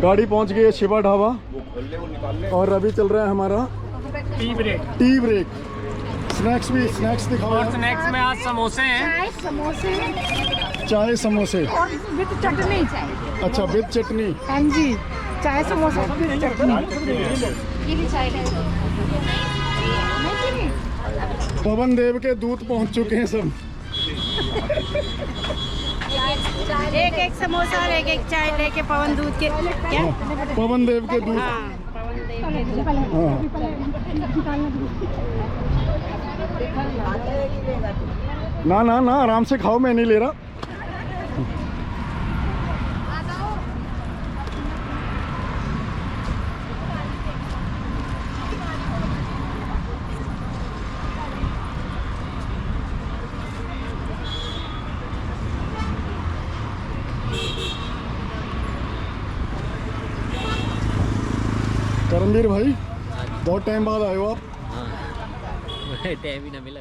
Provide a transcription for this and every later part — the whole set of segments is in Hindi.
गाड़ी पहुंच गई है शिवा ढाबा और अभी चल रहा है हमारा टी ब्रेक। स्नैक्स दिखाओ। और स्नैक्स में आज समोसे हैं। चाय समोसे और विद चटनी। अच्छा विद चटनी। हाँ जी, चाय समोसा विद चटनी। ये भी चाय है। पवन देव के दूत पहुंच चुके हैं सब। एक समोसा और एक चाय लेके पवन दूध के क्या? पवन देव के दूत। हाँ। ना आराम से खाओ, मैं नहीं ले रहा। करमवीर भाई बहुत टाइम बाद आए हो आप। टाइम ही ना मिला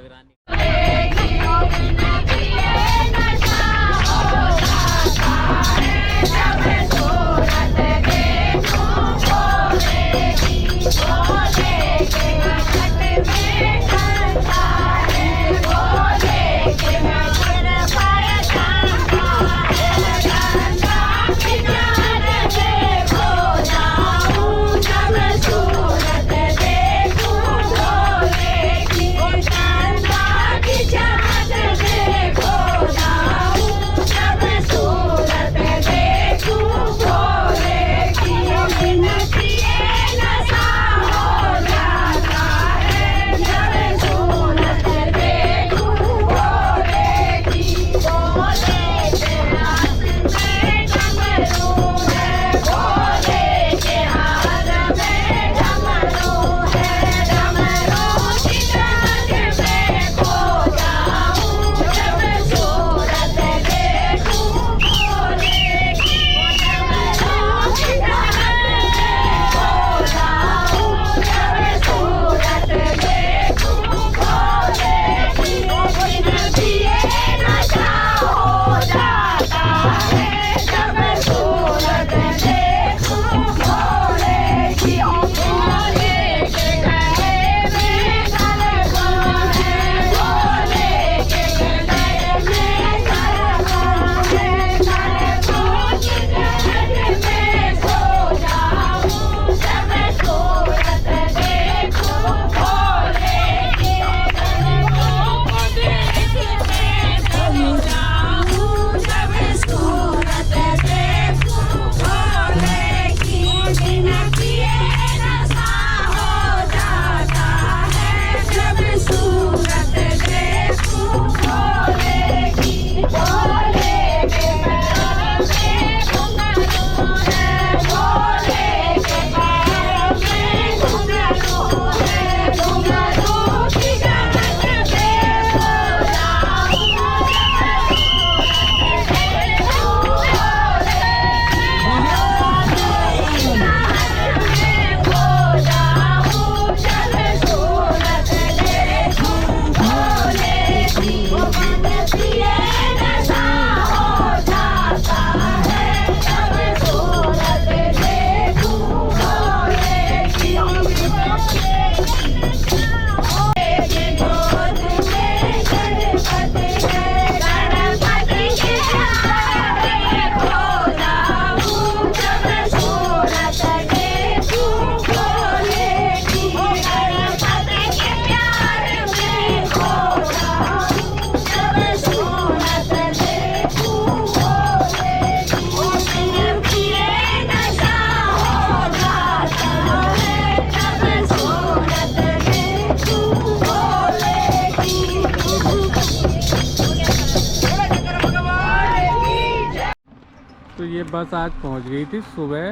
तो ये बस आज पहुंच गई थी सुबह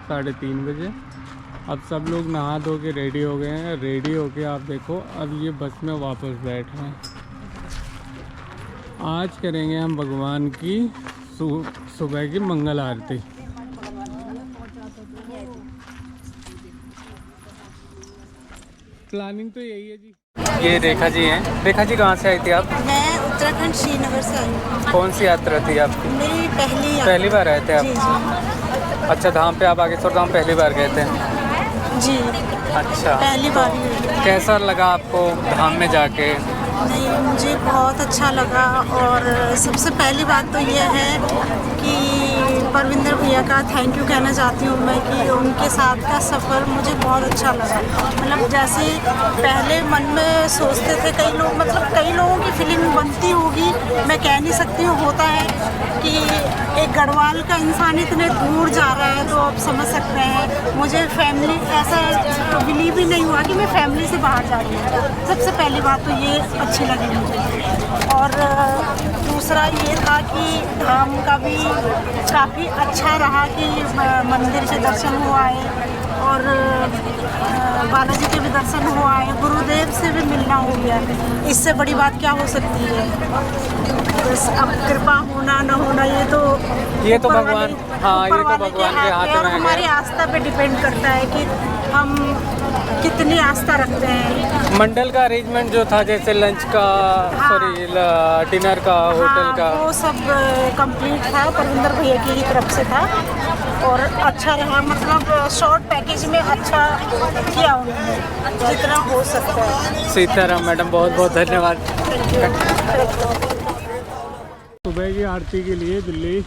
3:30 बजे। अब सब लोग नहा धो के रेडी हो गए हैं। रेडी होके आप देखो अब ये बस में वापस बैठ रहे हैं। आज करेंगे हम भगवान की सुबह की मंगल आरती। प्लानिंग तो यही है जी। ये रेखा जी हैं। रेखा जी कहाँ से आई थी आप? मैं उत्तराखंड श्रीनगर से आई हूँ। कौन सी यात्रा थी आपकी? मेरी पहली बार आए थे आप? जी जी। अच्छा, धाम पे आप बागेश्वर धाम पहली बार गए थे? जी, अच्छा, पहली बार ही हुई। कैसा लगा आपको धाम में जाके? नहीं, मुझे बहुत अच्छा लगा। और सबसे पहली बात तो ये है कि परविंदर भैया का थैंक यू कहना चाहती हूँ मैं कि उनके साथ का सफ़र मुझे बहुत अच्छा लगा। मतलब जैसे पहले मन में सोचते थे कई लोग, मतलब कई लोगों की फीलिंग बनती होगी, मैं कह नहीं सकती हूँ, होता है कि एक गढ़वाल का इंसान इतने दूर जा रहा है, तो आप समझ सकते हैं। मुझे फैमिली ऐसा बिलीव ही नहीं हुआ कि मैं फैमिली से बाहर जा रही हूँ। सबसे पहली बात तो ये अच्छी लगी मुझे। और दूसरा ये था कि धाम का भी काफ़ी अच्छा रहा कि मंदिर के दर्शन हो आए और बालाजी के भी दर्शन हो आए, गुरुदेव से भी मिलना हो गया। इससे बड़ी बात क्या हो सकती है? बस अब कृपा होना न होना ये तो भगवान, हाँ, ये तो भगवान के हाथ में है। हमारी आस्था पे डिपेंड करता है कि हम कितनी आस्था रखते हैं। मंडल का अरेंजमेंट जो था, जैसे लंच का, सॉरी डिनर का, होटल का, वो सब कंप्लीट था, परविंदर भैया की ही तरफ से था और अच्छा रहा। मतलब शॉर्ट पैकेज में अच्छा किया उन्होंने जितना हो सकता है। सीताराम मैडम, बहुत बहुत धन्यवाद। सुबह की आरती के लिए दिल्ली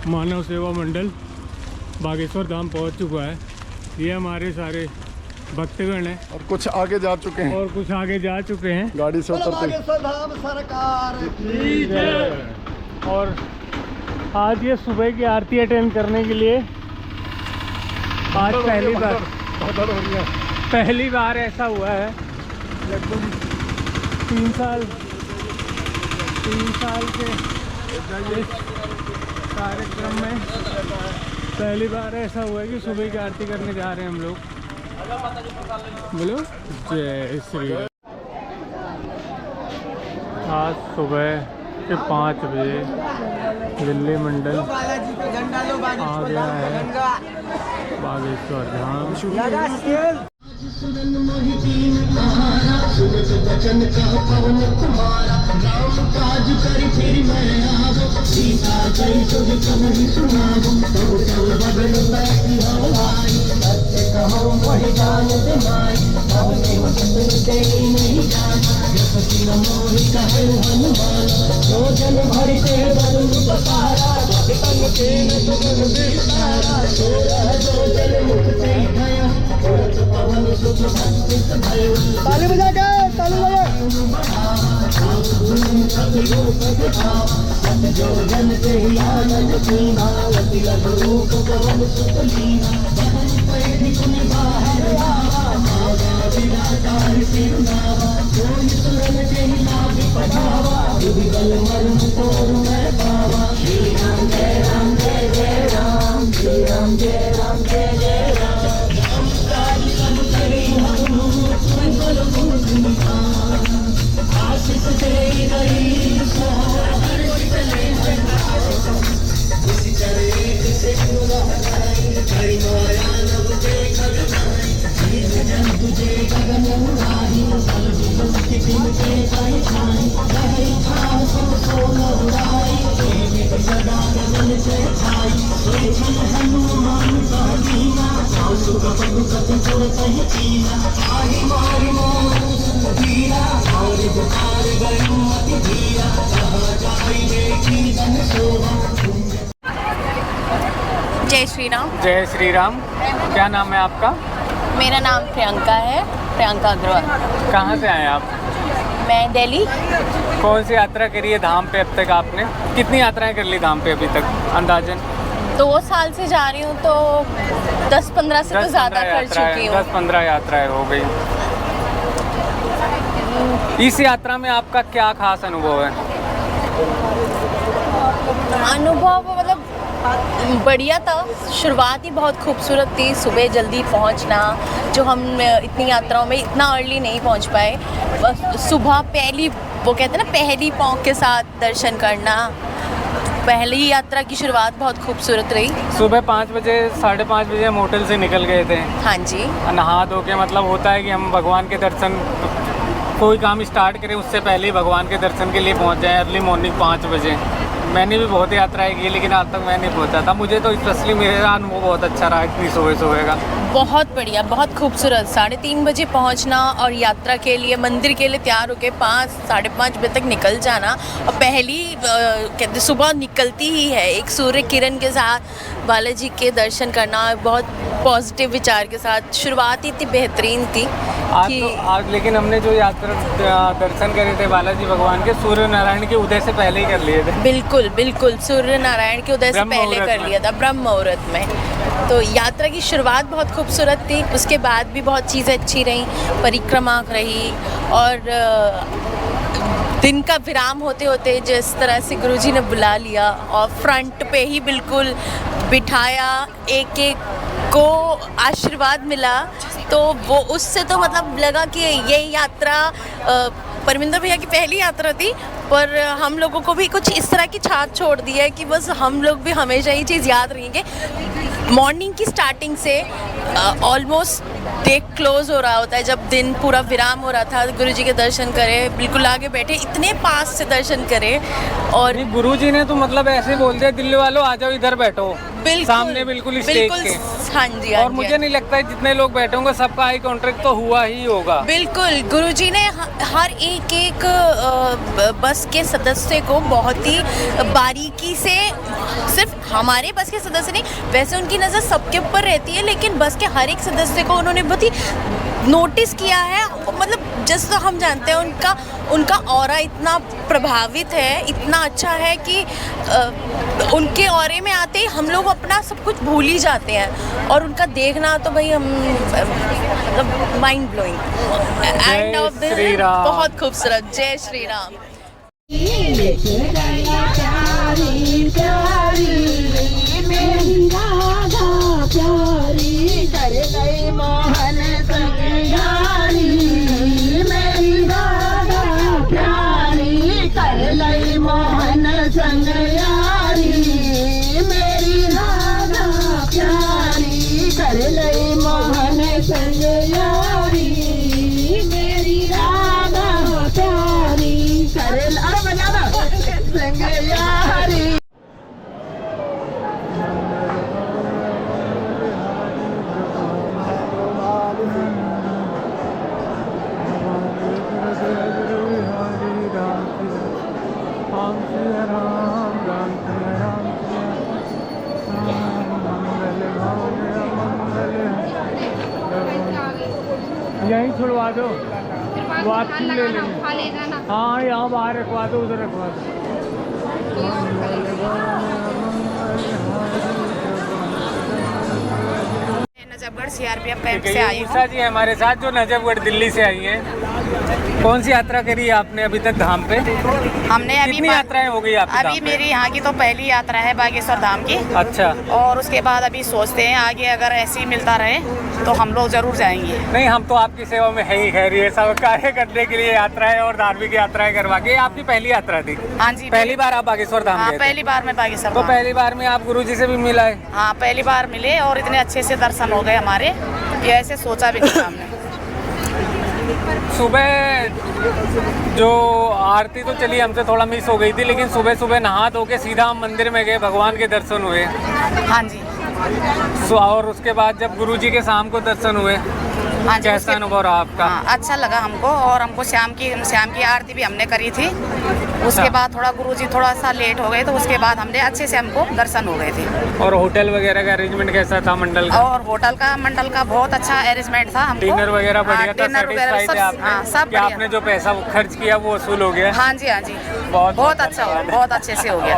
मानव सेवा मंडल बागेश्वर धाम पहुंच चुका है। ये हमारे सारे भक्तगण हैं और कुछ आगे जा चुके हैं, और कुछ आगे जा चुके हैं गाड़ी से उतरते। और आज ये सुबह की आरती अटेंड करने के लिए आज पहली बार ऐसा हुआ है। लगभग 3 साल के इस कार्यक्रम में पहली बार ऐसा हुआ है कि सुबह की आरती करने जा रहे हैं हम लोग। बोलो जय श्री राम। आज सुबह के 5 बजे दिल्ली मंडल आ गया है बागेश्वर धाम। ताली बजा के, ताली जय श्री राम। जय श्री राम। क्या नाम है आपका? मेरा नाम प्रियंका है, प्रियंका अग्रवाल। कहाँ से आए आप? मैं दिल्ली। कौन सी यात्रा करी है धाम पे अब तक आपने? कितनी यात्राएं कर ली धाम पे अभी तक अंदाजन? 2 साल से जा रही हूँ तो 10-15 से तो ज़्यादा कर चुकी हूँ। 10-15 यात्राएं हो गई। इस यात्रा में आपका क्या खास अनुभव है? अनुभव मतलब बढ़िया था। शुरुआत ही बहुत खूबसूरत थी। सुबह जल्दी पहुंचना, जो हम इतनी यात्राओं में इतना अर्ली नहीं पहुंच पाए। बस सुबह पहली, वो कहते हैं ना, पहली पाँव के साथ दर्शन करना। पहली यात्रा की शुरुआत बहुत खूबसूरत रही। सुबह 5 बजे 5:30 बजे हम होटल से निकल गए थे। हाँ जी। नहा धो के, मतलब होता है कि हम भगवान के दर्शन, कोई काम स्टार्ट करें उससे पहले ही भगवान के दर्शन के लिए पहुंच जाएं। अर्ली मॉर्निंग 5 बजे मैंने भी बहुत यात्राएं की लेकिन आज तक मैं नहीं पहुंचा था। मुझे तो स्पेशली मेरा अनुभव बहुत अच्छा रहा इतनी सुबह सुबह का। बहुत बढ़िया, बहुत खूबसूरत। 3:30 बजे पहुंचना और यात्रा के लिए, मंदिर के लिए तैयार होकर 5 साढ़े 5 बजे तक निकल जाना। और पहली कहते सुबह निकलती ही है एक सूर्य किरण के साथ बालाजी के दर्शन करना, बहुत पॉजिटिव विचार के साथ। शुरुआत ही इतनी बेहतरीन थी आज लेकिन हमने जो यात्रा दर्शन करे थे बालाजी भगवान के, सूर्य नारायण के उदय से पहले ही कर लिए थे। बिल्कुल बिल्कुल, सूर्य नारायण के उदय से पहले कर लिया था, ब्रह्म मुहूर्त में। तो यात्रा की शुरुआत बहुत खूबसूरत थी, उसके बाद भी बहुत चीज़ें अच्छी रहीं, परिक्रमा रही। और दिन का विराम होते होते जिस तरह से गुरुजी ने बुला लिया और फ्रंट पे ही बिल्कुल बिठाया, एक एक को आशीर्वाद मिला, तो वो उससे तो मतलब लगा कि ये यात्रा परविंदर भैया की पहली यात्रा थी, पर हम लोगों को भी कुछ इस तरह की छाप छोड़ दी है कि बस हम लोग भी हमेशा ये चीज़ याद रहेंगे। मॉर्निंग की स्टार्टिंग से ऑलमोस्ट डे क्लोज हो रहा होता है, जब दिन पूरा विराम हो रहा था, गुरुजी के दर्शन करें, बिल्कुल आगे बैठे, इतने पास से दर्शन करें। और गुरुजी ने तो मतलब ऐसे बोल दिया, दिल्ली वालों आ जाओ इधर बैठो, सामने बिल्कुल स्टेज के। हाँ जी, और मुझे नहीं लगता है जितने लोग बैठे होंगे सबका आई कॉन्ट्रैक्ट तो हुआ ही होगा। बिल्कुल, गुरुजी ने हर एक बस के सदस्य को बहुत ही बारीकी से, सिर्फ हमारे बस के सदस्य नहीं, वैसे उनकी नज़र सबके ऊपर रहती है, लेकिन बस के हर एक सदस्य को उन्होंने बहुत ही नोटिस किया है। मतलब जैसे हम जानते हैं उनका ऑरा इतना प्रभावित है, इतना अच्छा है कि उनके ऑरे में आते ही हम लोग अपना सब कुछ भूल ही जाते हैं। और उनका देखना तो भाई हम मतलब mind blowing. End of the बहुत खूबसूरत। जय श्री राम। यहीं छुड़वा दो, वो आप ले लेंगे। हाँ, यहाँ बाहर रखवा दो, उधर रखवा दो। नजफगढ़ सीआरपीएफ कैंप से आई हूँ। उषा जी हमारे साथ जो नजफगढ़ दिल्ली से आई हैं। कौन सी यात्रा करी आपने अभी तक धाम पे? हमने अभी कितनी यात्राएं हो गई आपकी? अभी मेरी यहाँ की तो पहली यात्रा है बागेश्वर धाम की। अच्छा। और उसके बाद अभी सोचते हैं आगे अगर ऐसे ही मिलता रहे तो हम लोग जरूर जाएंगे। नहीं, हम तो आपकी सेवा में है ही खैर, ये सब कार्य करने के लिए यात्राएं और धार्मिक यात्राएं करवा के। आपकी पहली यात्रा थी? हाँ जी, पहली बार आप बागेश्वर धाम गए थे? पहली बार मैं बागेश्वर। तो पहली बार में आप गुरुजी से भी मिला है? हाँ, पहली बार मिले और इतने अच्छे से दर्शन हो गए हमारे, ये ऐसे सोचा भी नहीं हमने। सुबह जो आरती तो चली हमसे थोड़ा मिस हो गई थी, लेकिन सुबह सुबह नहा धो के सीधा हम मंदिर में गए, भगवान के दर्शन हुए। हाँ जी। और उसके बाद जब गुरुजी के शाम को दर्शन हुए, हाँ, कैसा अनुभव रहा आपका? हाँ, अच्छा लगा हमको। और हमको शाम की आरती भी हमने करी थी। उसके बाद थोड़ा गुरुजी थोड़ा सा लेट हो गए, तो उसके बाद हमने अच्छे से हमको दर्शन हो गए थे। और होटल वगैरह का अरेंजमेंट कैसा था मंडल का? और मंडल का बहुत अच्छा अरेंजमेंट था हमको। डिनर वगैरह बढ़िया था? डिनर वगैरह सब क्या आपने जो पैसा खर्च किया वो वसूल हो गया? हाँ जी, हाँ जी, बहुत अच्छा हुआ, बहुत अच्छे से हो गया।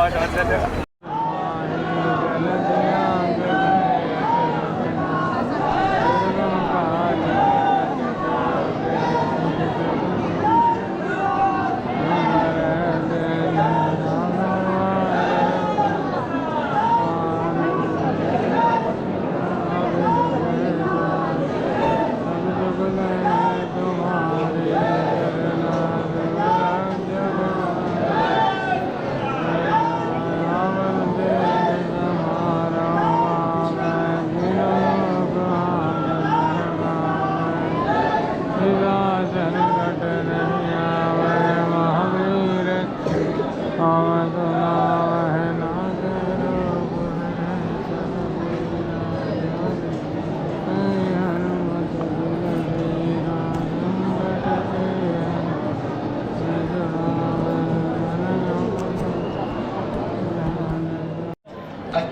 महावीर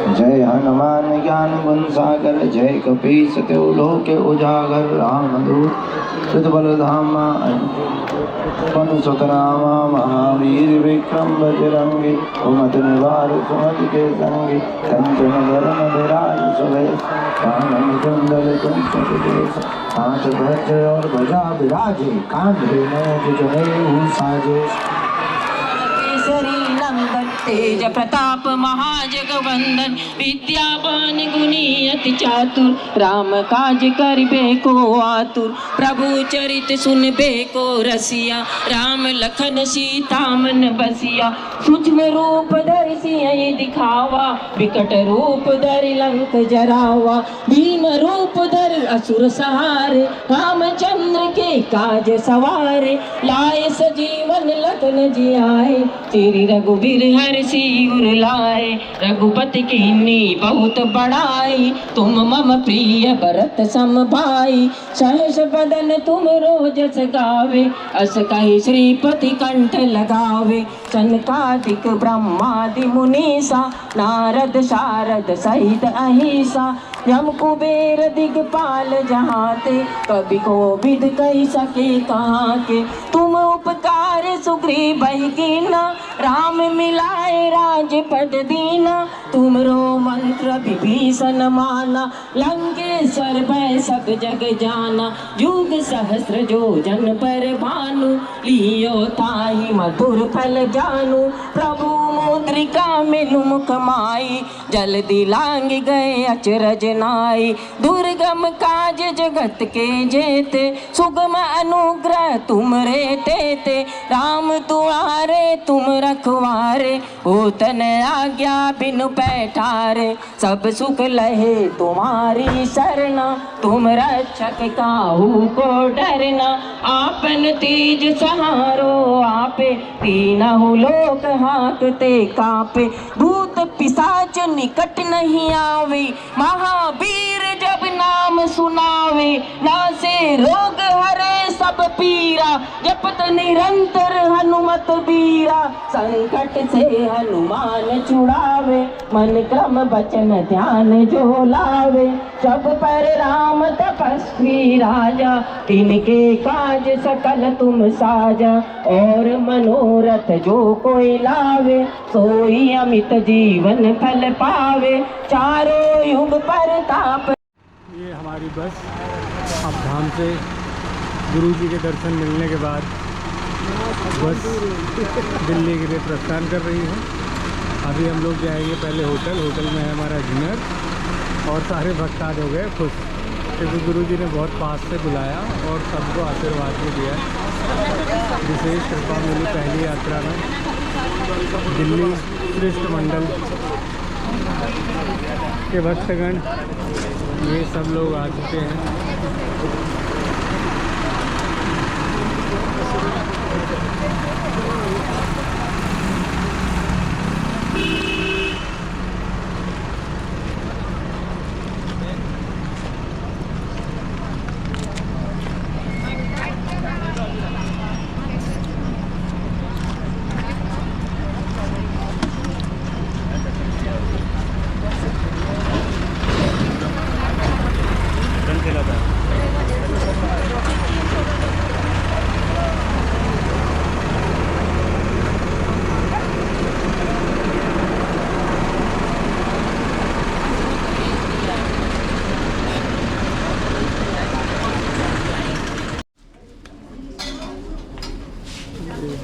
जय हनुमान ज्ञान गुण सागर, जय कपीस तिहु लोक उजागर। रामदूत कृत बलधामा, पवन सुत नामा, महावीर विक्रम बजरंगी। कुमति निवार सुमति के संगी, कंचन वरण विराज सुबेश। कानन कुंडल कुंचित केश, हाथ वज्र और ध्वजा विराजे। कांधे मूंज जनेऊ साजे। तेज प्रताप महाजगवंदन, विद्यावान गुणी अति चातुर। राम काज करिबे को आतुर, प्रभु चरित सुनबे को रसिया। राम लखन सीता मन बसिया, सूक्ष्म रूप धरि सियहि दिखावा। विकट रूप धरि लंक जरावा, भीम रूप धरि असुर सहारे। रामचंद्र के काज सवारे, लाए सजीवन लखन जियाए। श्री रघुवीर हर्षि उर लाए, रघुपति कीन्ही बहुत बड़ाई। तुम मम प्रिय भरत सम भाई, सहस बदन तुम रोजस गावे। अस कहि श्रीपति कंठ लगावे, सनकादिक ब्रह्मादि मुनीसा। नारद शारद सहित अहिसा, यम कुबेर दिगपाल जहाते। कवि कोविद कहि सके कहाँ के, तुम उपकार सुग्रीव कीना। राम मिलाए राजपद दीना, तुमरो मंत्र विभीषण माना। लंकेश्वर भय सब जग जाना, युग सहस्र जो जन पर भानु। लियो ताहि मधुर फल जानू, प्रभु मुद्रिका मिलु मुख माई। जल्दी लांग गए अचरज नाई, दुर्गम काज जगत के जेते। सुगम अनुग्रह तुम रे तेते, राम तुम्हारे तुम रखवारे। होतन आज्ञा बिनु पैठारे, सब सुख लहे तुम्हारी सरना। तुम रक्षक काहू को डरना, आपन तेज सहारो आपे। तीनहु लोक हाकते कापे, भूत पिशाच निकट नहीं आवे। महावीर जब नाम सुनावे, नासे रोग हरे सब पीरा। जपत निरंतर हनुमत बीरा, संकट से हनुमान छुड़ावे। मन क्रम वचन ध्यान जो लावे, सब पर राम तपस्वी राजा। तिनके काज सकल तुम साजा, और मनोरथ जो कोई लावे। सोई अमित जीवन फल पावे, चारों युग परताप। ये हमारी बस अब धाम से गुरुजी के दर्शन मिलने के बाद बस दिल्ली के लिए प्रस्थान कर रही है। अभी हम लोग जाएंगे पहले होटल में है हमारा डिनर। और सारे भक्त आज हो गए खुश, क्योंकि गुरुजी ने बहुत पास से बुलाया और सबको आशीर्वाद भी दिया। विशेष कृपा मिली पहली यात्रा में। दिल्ली श्रेष्ठ मंडल के भक्तगण ये सब लोग आ चुके हैं।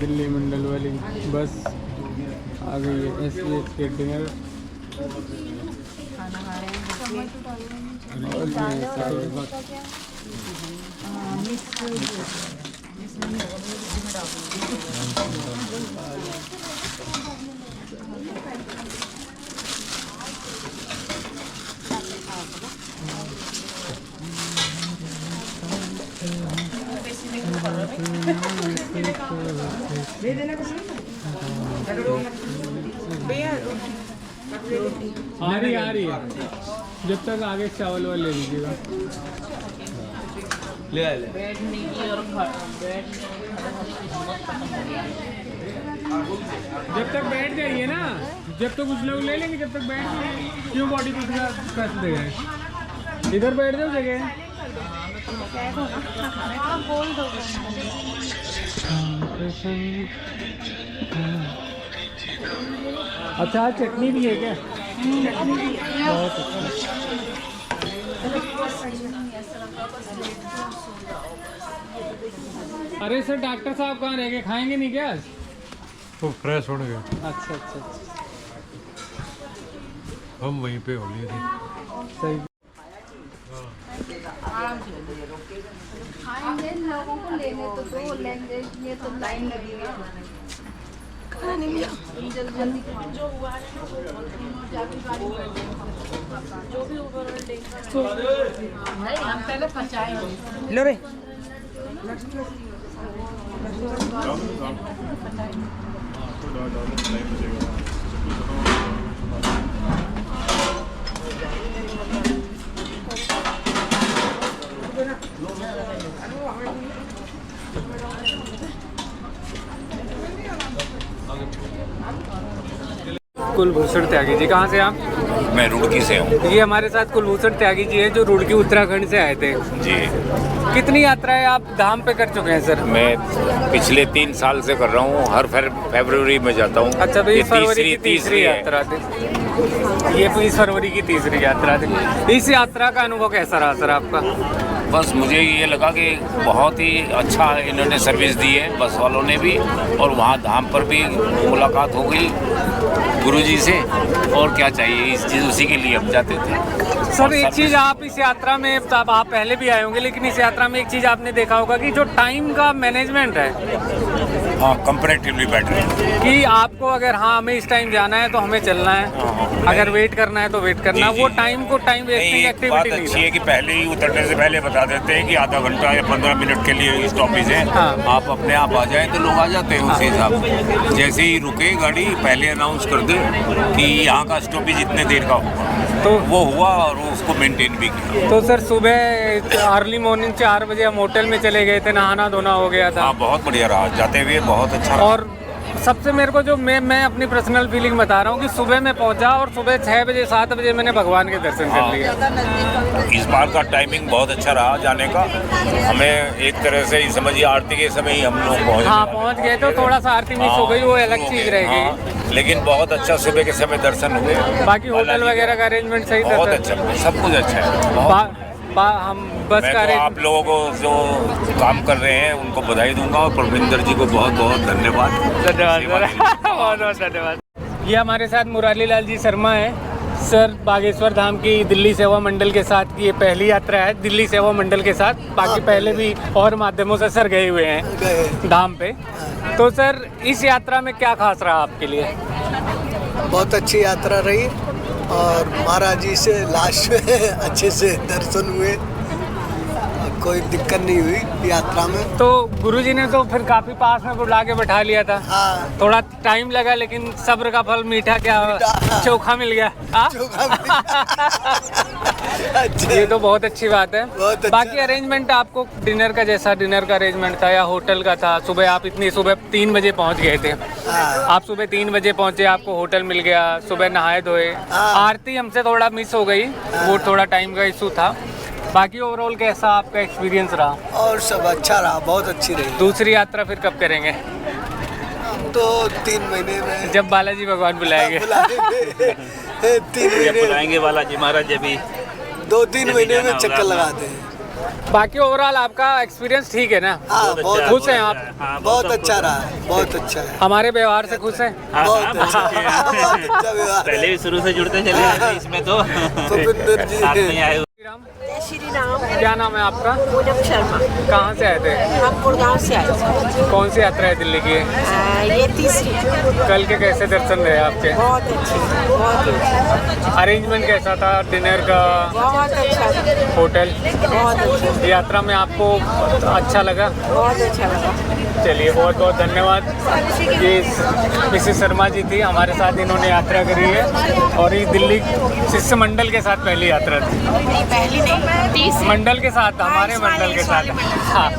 दिल्ली मंडल वाली बस आ गई है। SES के डिनर और ये सारे वक्त आ रही है। जब तक आगे चावल वाले ले लीजिएगा। ले जब तक बैठ जाइए ना, जब तक कुछ लोग ले लेंगे, जब तक बैठ जाइए, क्यों बॉडी को कर देंगे? इधर बैठ जाओ जगह। अच्छा चटनी भी है क्या? बहुत अच्छा। अरे सर डॉक्टर साहब कहाँ रह गए, खाएंगे नहीं क्या आज? वो फ्रेश हो गया। अच्छा अच्छा अच्छा, हम वहीं पे हो लिए थे। सही। खाएंगे लोगों को लेने तो दो लेंगे, ये तो लाइन लगी है। खाने में जल्दी जल्दी जो हुआ है जो भी ओवरऑल नहीं, हम पहले पहुँचाएंगे। लो रे कुलभूषण त्यागी जी, कहाँ से आप? मैं रुड़की से हूँ। ये हमारे साथ कुलभूषण त्यागी जी हैं जो रुड़की उत्तराखंड से आए थे जी। कितनी यात्राएं आप धाम पे कर चुके हैं सर? मैं पिछले 3 साल से कर रहा हूँ, हर फरवरी में जाता हूँ। अच्छा, तो ये फरवरी की तीसरी यात्रा थी। ये 20 फरवरी की तीसरी यात्रा थी। इस यात्रा का अनुभव कैसा रहा सर आपका? बस मुझे ये लगा कि बहुत ही अच्छा इन्होंने सर्विस दी है, बस वालों ने भी, और वहाँ धाम पर भी मुलाकात हो गई गुरुजी से। और क्या चाहिए, इस चीज़ उसी के लिए हम जाते थे। सर एक चीज़ आप इस यात्रा में, आप पहले भी आए होंगे, लेकिन इस यात्रा में एक चीज़ आपने देखा होगा कि जो टाइम का मैनेजमेंट है, हाँ, कंपैरेटिवली बेटर कि आपको अगर हाँ हमें इस टाइम जाना है तो हमें चलना है, अगर वेट करना है तो वेट करना, वो टाइम को टाइम वेस्टिंग एक्टिविटी नहीं। अच्छी है कि पहले ही उतरने से पहले बता देते हैं कि आधा घंटा या 15 मिनट के लिए स्टॉपेज है। हाँ। आप अपने आप आ जाएं तो लोग आ जाते हैं उसी हिसाब से। जैसे ही रुके गाड़ी पहले अनाउंस कर दे कि यहाँ का स्टॉपेज इतने देर का होगा, तो वो हुआ और उसको मेंटेन भी किया। तो सर सुबह अर्ली मॉर्निंग 4 बजे हम होटल में चले गए थे, नहाना धोना हो गया था। हाँ, बहुत बढ़िया रहा, जाते हुए बहुत अच्छा रहा। और सबसे मेरे को जो मैं अपनी पर्सनल फीलिंग बता रहा हूँ कि सुबह मैं पहुँचा और सुबह 6 बजे 7 बजे मैंने भगवान के दर्शन कर लिए। इस बार का टाइमिंग बहुत अच्छा रहा जाने का। हमें एक तरह से ही समझिए आरती के समय ही हम लोग पहुँच गए तो थोड़ा सा आरती मिस हो गई, वो अलग चीज़ रह गई, लेकिन बहुत अच्छा सुबह के समय दर्शन हुए। बाकी होटल वगैरह का अरेंजमेंट सही था? बहुत अच्छा, सब कुछ अच्छा है। हम बस मैं तो आप लोगों को जो काम कर रहे हैं उनको बधाई दूंगा, और परविंदर जी को बहुत बहुत धन्यवाद। बहुत बहुत धन्यवाद। ये हमारे साथ मुरारी लाल जी शर्मा है सर, बागेश्वर धाम की दिल्ली सेवा मंडल के साथ ये पहली यात्रा है दिल्ली सेवा मंडल के साथ। बाकी पहले भी और माध्यमों से सर गए हुए हैं धाम पे। तो सर इस यात्रा में क्या खास रहा आपके लिए? बहुत अच्छी यात्रा रही और महाराज जी से लास्ट में अच्छे से दर्शन हुए, कोई दिक्कत नहीं हुई यात्रा में। तो गुरुजी ने तो फिर काफी पास में बुला के बैठा लिया था। हाँ। थोड़ा टाइम लगा, लेकिन सब्र का फल मीठा क्या, चोखा मिल गया। चोखा मिल गया। अच्छा। ये तो बहुत अच्छी बात है। अच्छा। बाकी अरेंजमेंट आपको डिनर का जैसा डिनर का अरेंजमेंट था या होटल का था? सुबह आप सुबह 3 बजे पहुंच गए थे। आप सुबह 3 बजे पहुंचे, आपको होटल मिल गया, सुबह नहाए धोए। आरती हमसे थोड़ा मिस हो गई, वो थोड़ा टाइम का इशू था। बाकी ओवरऑल कैसा आपका एक्सपीरियंस रहा? और सब अच्छा रहा, बहुत अच्छी रही। दूसरी यात्रा फिर कब करेंगे? तो 3 महीने में, जब बालाजी भगवान बुलाएंगे। 3 महीने बुलाएंगे बालाजी महाराज, अभी 2-3 महीने में चक्कर लगाते हैं। बाकी ओवरऑल आपका एक्सपीरियंस ठीक है ना? हाँ, बहुत खुश हैं आप? बहुत अच्छा रहा है, बहुत अच्छा है। हमारे व्यवहार से खुश हैं? बहुत अच्छा व्यवहार। पहले भी शुरू से जुड़ते चले आए इसमें, तो भूपेंद्र जी साथ में आए। श्री राम। क्या नाम है आपका? पूनम शर्मा। कहाँ से आए थे? हम गुड़गांव से आए थे। कौन सी यात्रा है दिल्ली की? ये तीसरी। कल के कैसे दर्शन रहे आपके? बहुत अच्छे, बहुत अच्छे। अरेंजमेंट कैसा था डिनर का? बहुत अच्छा। होटल? बहुत अच्छा। यात्रा में आपको अच्छा लगा? बहुत अच्छा लगा। चलिए बहुत बहुत धन्यवाद। ये मिसेस शर्मा जी थी, हमारे साथ इन्होंने यात्रा करी है और ये दिल्ली शिष्य मंडल के साथ पहली यात्रा थी। नहीं, पहली नहीं, तीसरी। मंडल के साथ, हमारे मंडल के साथ। हाँ।